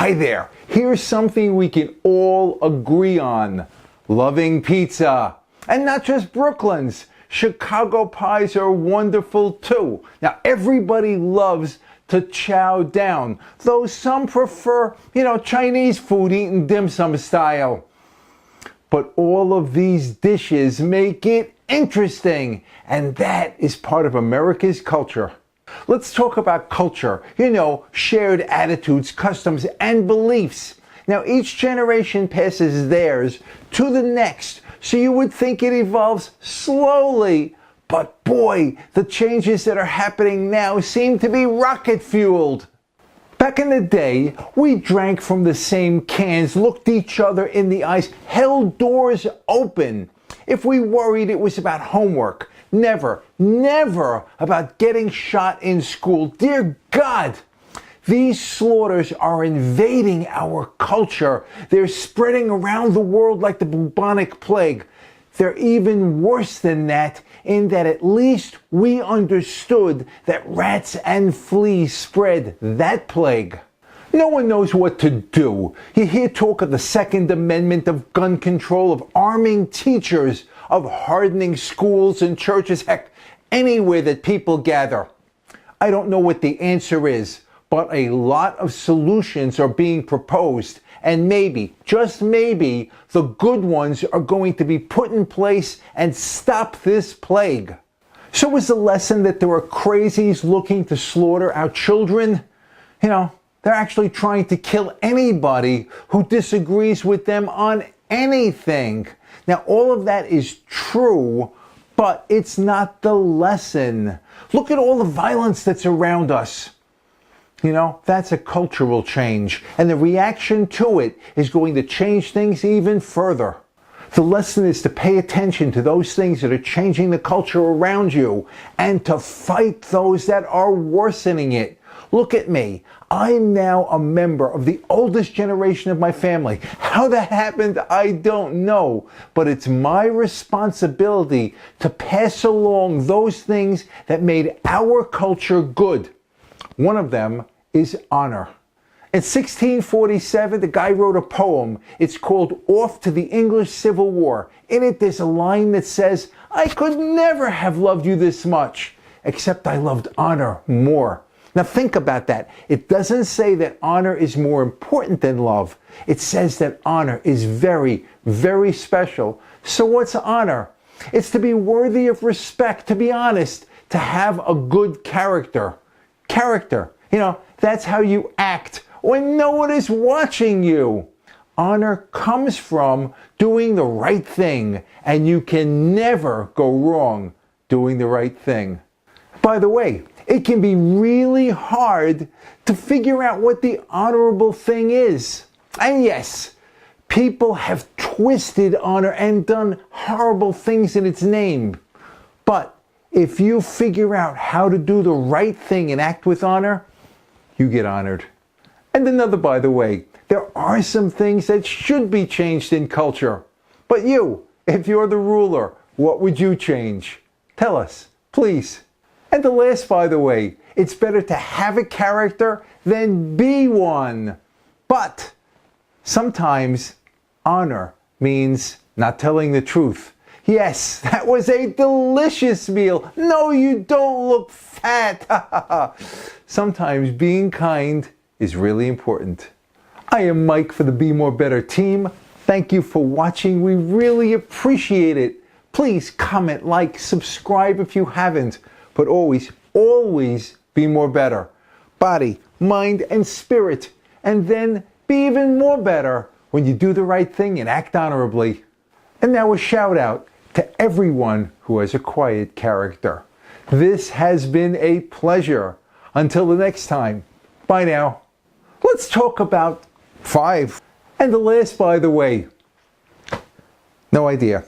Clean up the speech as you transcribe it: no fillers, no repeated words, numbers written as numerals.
Hi there. Here's something we can all agree on. Loving pizza. And not just Brooklyn's. Chicago pies are wonderful too. Now everybody loves to chow down, though some prefer, Chinese food eaten dim sum style. But all of these dishes make it interesting, and that is part of America's culture. Let's talk about culture, shared attitudes, customs, and beliefs. Now each generation passes theirs to the next, so you would think it evolves slowly. But boy, the changes that are happening now seem to be rocket fueled. Back in the day, we drank from the same cans, looked each other in the eyes, held doors open. If we worried, it was about homework. Never about getting shot in school. Dear God, these slaughters are invading our culture. They're spreading around the world like the bubonic plague. They're even worse than that, in that at least we understood that rats and fleas spread that plague. No one knows what to do. You hear talk of the Second Amendment, of gun control, of arming teachers, of hardening schools and churches, heck, anywhere that people gather. I don't know what the answer is, but a lot of solutions are being proposed. And maybe, just maybe, the good ones are going to be put in place and stop this plague. So is the lesson that there are crazies looking to slaughter our children? They're actually trying to kill anybody who disagrees with them on anything. Now, all of that is true, but it's not the lesson. Look at all the violence that's around us. That's a cultural change, and the reaction to it is going to change things even further. The lesson is to pay attention to those things that are changing the culture around you and to fight those that are worsening it. Look at me. I'm now a member of the oldest generation of my family. How that happened, I don't know. But it's my responsibility to pass along those things that made our culture good. One of them is honor. In 1647, the guy wrote a poem. It's called Off to the English Civil War. In it, there's a line that says, "I could never have loved you this much, except I loved honor more." Now think about that. It doesn't say that honor is more important than love. It says that honor is very, very special. So what's honor? It's to be worthy of respect, to be honest, to have a good character. Character. That's how you act when no one is watching you. Honor comes from doing the right thing, and you can never go wrong doing the right thing. By the way, it can be really hard to figure out what the honorable thing is. And yes, people have twisted honor and done horrible things in its name. But if you figure out how to do the right thing and act with honor, you get honored. And another, by the way, there are some things that should be changed in culture. But you, if you're the ruler, what would you change? Tell us, please. And the last, by the way, it's better to have a character than be one. But sometimes honor means not telling the truth. Yes, that was a delicious meal. No, you don't look fat. Sometimes being kind is really important. I am Mike for the Be More Better team. Thank you for watching. We really appreciate it. Please comment, like, subscribe if you haven't. But always, always be more better. Body, mind, and spirit. And then be even more better when you do the right thing and act honorably. And now a shout out to everyone who has a quiet character. This has been a pleasure. Until the next time, bye now. Let's talk about 5. And the last, by the way, no idea.